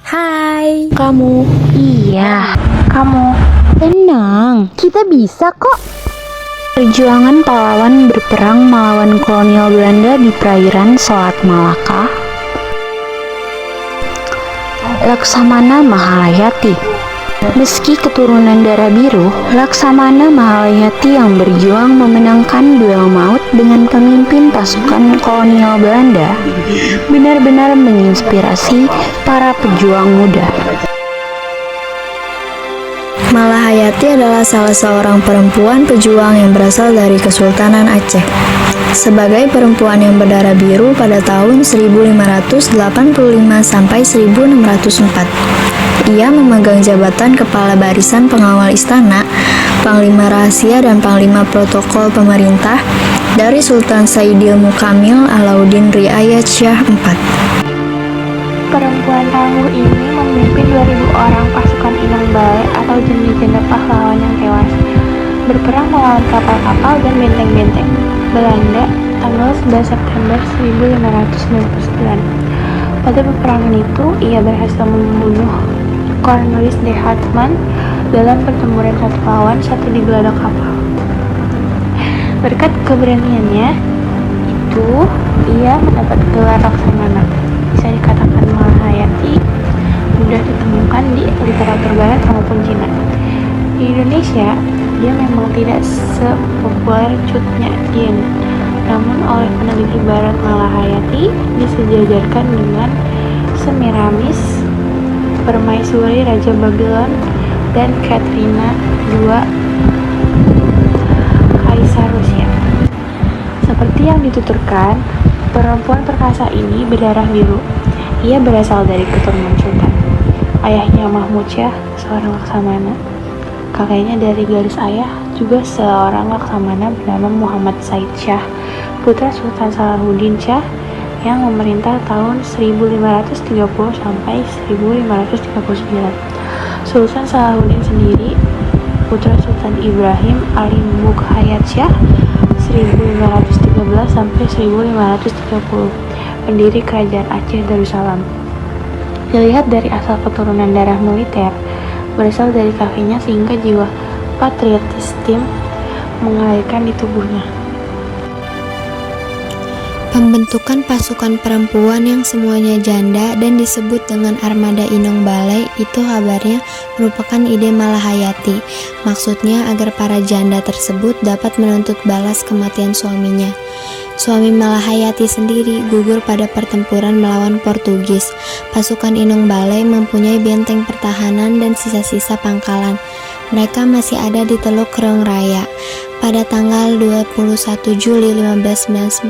Hai. Kamu. Iya. Kamu. Tenang, kita bisa kok. Perjuangan pahlawan berperang melawan kolonial Belanda di perairan Selat Malaka. Laksamana Mahalayati. Meski keturunan darah biru, Laksamana Mahalayati yang berjuang memenangkan duel maut dengan pemimpin pasukan kolonial Belanda benar-benar menginspirasi para pejuang muda. Malahayati adalah salah seorang perempuan pejuang yang berasal dari Kesultanan Aceh. Sebagai perempuan yang berdarah biru pada tahun 1585 sampai 1604, ia memegang jabatan Kepala Barisan Pengawal Istana, Panglima Rahasia dan Panglima Protokol Pemerintah dari Sultan Saidil Mukamil Alauddin Riayat Shah IV. Perempuan tangguh ini memimpin 2.000 orang pasukan Inong Balai atau janda-janda pahlawan yang tewas berperang melawan kapal-kapal dan benteng-benteng Belanda tanggal 11 September 1599. Pada peperangan itu, ia berhasil membunuh Cornelis de Hartmann dalam pertempuran satu lawan satu di geladak kapal. Berkat keberaniannya itu, ia mendapat gelar Laksamana. Bisa dikatakan Malahayati mudah ditemukan di literatur barat maupun Cina. Di Indonesia, dia memang tidak sepopuler Cut Nyak Dien, namun oleh peneliti barat Malahayati disejajarkan dengan Semiramis, Permaisuri Raja Babylon, dan Katrina II, Kaisar Rusia. Seperti yang dituturkan, perempuan perkasa ini berdarah biru. Ia berasal dari keturunan sultan. Ayahnya Mahmud Syah, seorang laksamana. Kakeknya dari garis ayah juga seorang laksamana bernama Muhammad Said Shah, putra Sultan Salahuddin Shah yang memerintah tahun 1530 sampai 1539. Sultan Salahuddin sendiri putra Sultan Ibrahim Ali Mughayat Shah 1513 sampai 1530, pendiri kerajaan Aceh Darussalam. Dilihat dari asal keturunan darah militer berasal dari kakeknya sehingga jiwa patriotisme mengalirkan di tubuhnya. Pembentukan pasukan perempuan yang semuanya janda dan disebut dengan Armada Inong Balai itu kabarnya merupakan ide Malahayati. Maksudnya agar para janda tersebut dapat menuntut balas kematian suaminya. Suami Malahayati sendiri gugur pada pertempuran melawan Portugis. Pasukan Inong Balai mempunyai benteng pertahanan dan sisa-sisa pangkalan. Mereka masih ada di Teluk Reng Raya. Pada tanggal 21 Juli 1599,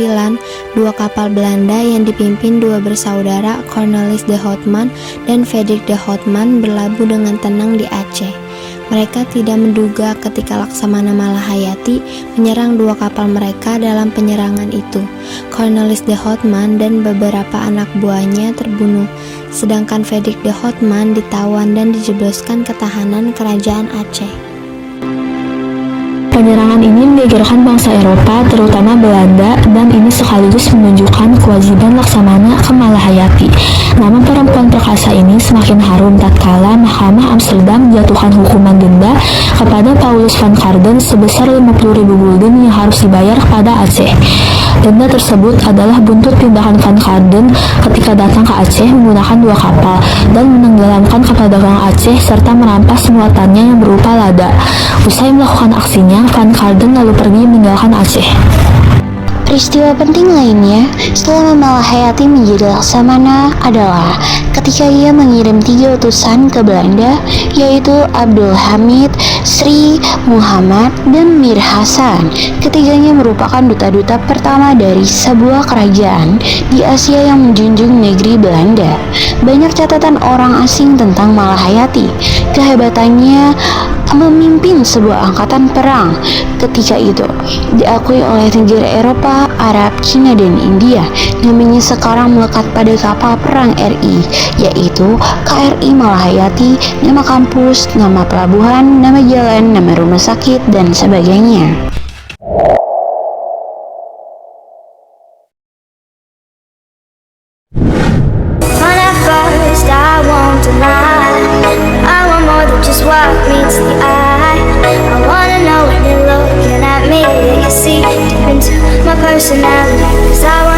dua kapal Belanda yang dipimpin dua bersaudara Cornelis de Houtman dan Frederik de Houtman berlabuh dengan tenang di Aceh. Mereka tidak menduga ketika Laksamana Malahayati menyerang dua kapal mereka dalam penyerangan itu. Cornelis de Houtman dan beberapa anak buahnya terbunuh, sedangkan Frederik de Houtman ditawan dan dijebloskan ke tahanan kerajaan Aceh. Penyerangan ini menggegerkan bangsa Eropa, terutama Belanda, dan ini sekaligus menunjukkan kewajiban Laksamana ke Malahayati. Nama perempuan perkasa ini semakin harum tatkala Mahkamah Amsterdam menjatuhkan hukuman denda kepada Paulus van Carden sebesar 50.000 gulden yang harus dibayar kepada Aceh. Denda tersebut adalah buntut tindakan Van Carden ketika datang ke Aceh menggunakan dua kapal dan menenggelamkan kapal dagang Aceh serta merampas muatannya yang berupa lada. Usai melakukan aksinya, Van Carden lalu pergi meninggalkan Aceh. Peristiwa penting lainnya selama Malahayati menjadi Laksamana adalah ketika ia mengirim 3 utusan ke Belanda, yaitu Abdul Hamid, Sri Muhammad, dan Mir Hasan. Ketiganya merupakan duta-duta pertama dari sebuah kerajaan di Asia yang menjunjung negeri Belanda. Banyak catatan orang asing tentang Malahayati. Kehebatannya memimpin sebuah angkatan perang ketika itu diakui oleh negara Eropa, Arab, Cina, dan India. Namanya sekarang melekat pada kapal perang RI, yaitu KRI Malahayati, nama kampus, nama pelabuhan, nama jalan, nama rumah sakit, dan sebagainya. When at first I want to across the eye. I wanna know when you're looking at me, that you see deep into my personality. 'Cause I